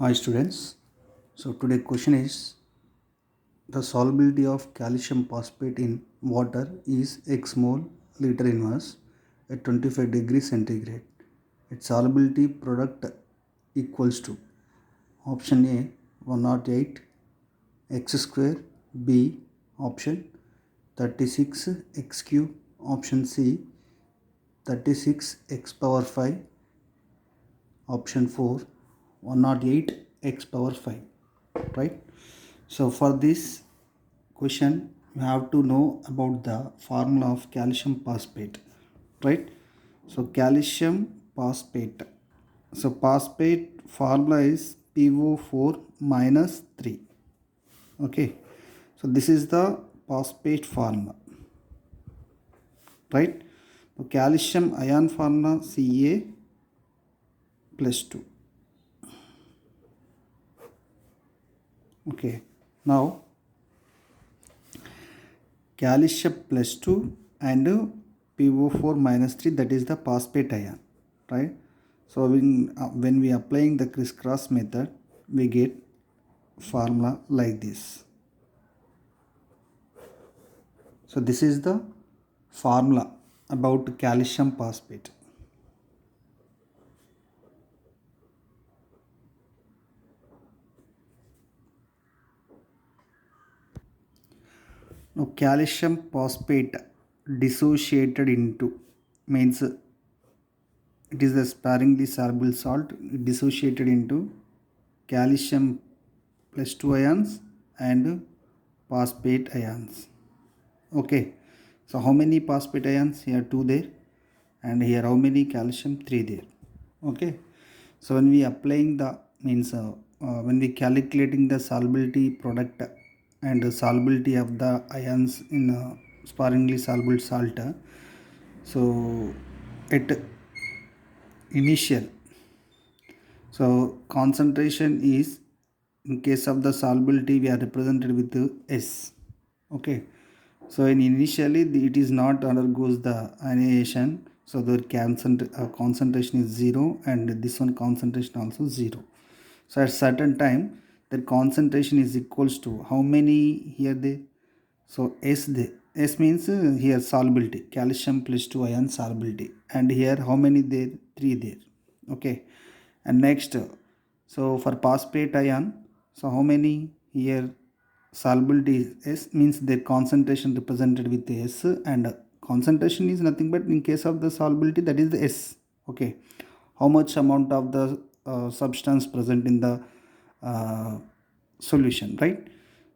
Hi students. So today question is the solubility of calcium phosphate in water is x mole liter inverse at 25 degrees centigrade. Its solubility product equals to option A 108 x square, B option 36 x cube, option C 36 x power 5, option 4 108 x power 5, right? So for this question you have to know about the formula of calcium phosphate, right? So calcium phosphate, so phosphate formula is PO4 minus 3. Okay, so this is the phosphate formula, right? So calcium ion formula Ca plus 2. Okay, now calcium plus 2 and PO4 minus 3, that is the phosphate ion, right? So when we applying the crisscross method, we get formula like this. So this is the formula about calcium phosphate. Now calcium phosphate dissociated into means it is a sparingly soluble salt, dissociated into calcium plus 2 ions and phosphate ions. Okay, so how many phosphate ions? Here 2 there, and here how many? Calcium 3 there. Okay, so when we applying the means when we calculating the solubility product and the solubility of the ions in sparingly soluble salt, so at initial, so concentration is, in case of the solubility we are represented with S. Okay, so initially it is not undergoes the ionization, so the concentration is 0 and this one concentration also 0. So at certain time the concentration is equals to how many here they, so S there, S means here solubility, calcium plus 2 ion solubility, and here how many there, 3 there. Okay, and next so for phosphate ion, so how many here solubility is S, means their concentration represented with S, and concentration is nothing but in case of the solubility, that is the S. Okay, how much amount of the substance present in the uh, solution, right?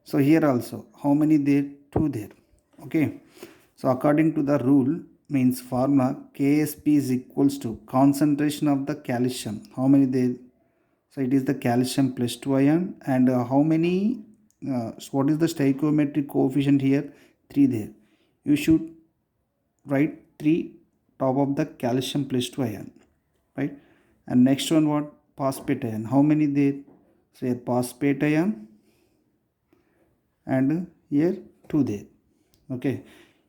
So here also how many there, 2 there. Okay, so according to the rule, means formula, KSP is equals to concentration of the calcium, how many there, so it is the calcium plus 2 ion, and how many so what is the stoichiometric coefficient here, 3 there. You should write 3 top of the calcium plus 2 ion, right? And next one what, phosphate ion, how many there, so here phosphate ion, and here 2 there. Okay,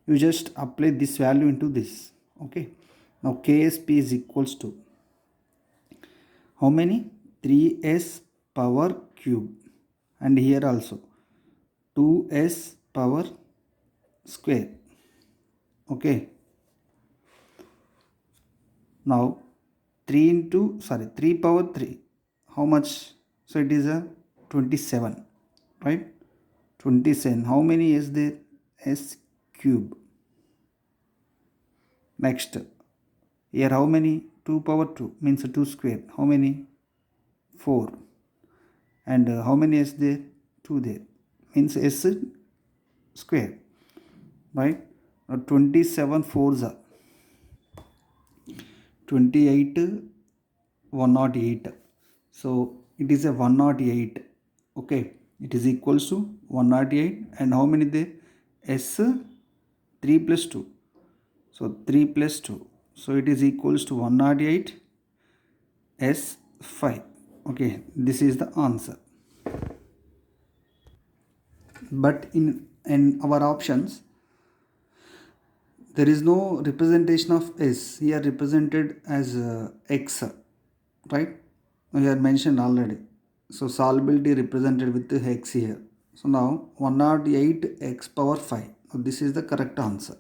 you just apply this value into this. Okay, now KSP is equals to how many, 3s power cube, and here also 2s power square. Okay, now 3 into, sorry, 3 power 3, how much, so it is a 27, right? 27, how many is there, s cube. Next, here how many, 2 power 2 means 2 square, how many, 4, and how many is there, 2 there, means s square, right? Now 27 fours are 28, 108, so it is a 108. Okay, it is equals to 108, and how many there, s 3 plus 2, so 3 plus 2, so it is equals to 108 s 5. Okay, this is the answer. But in our options there is no representation of S here, represented as X, right? We had mentioned already. So solubility represented with the hex here. So now 108 x power 5. So this is the correct answer.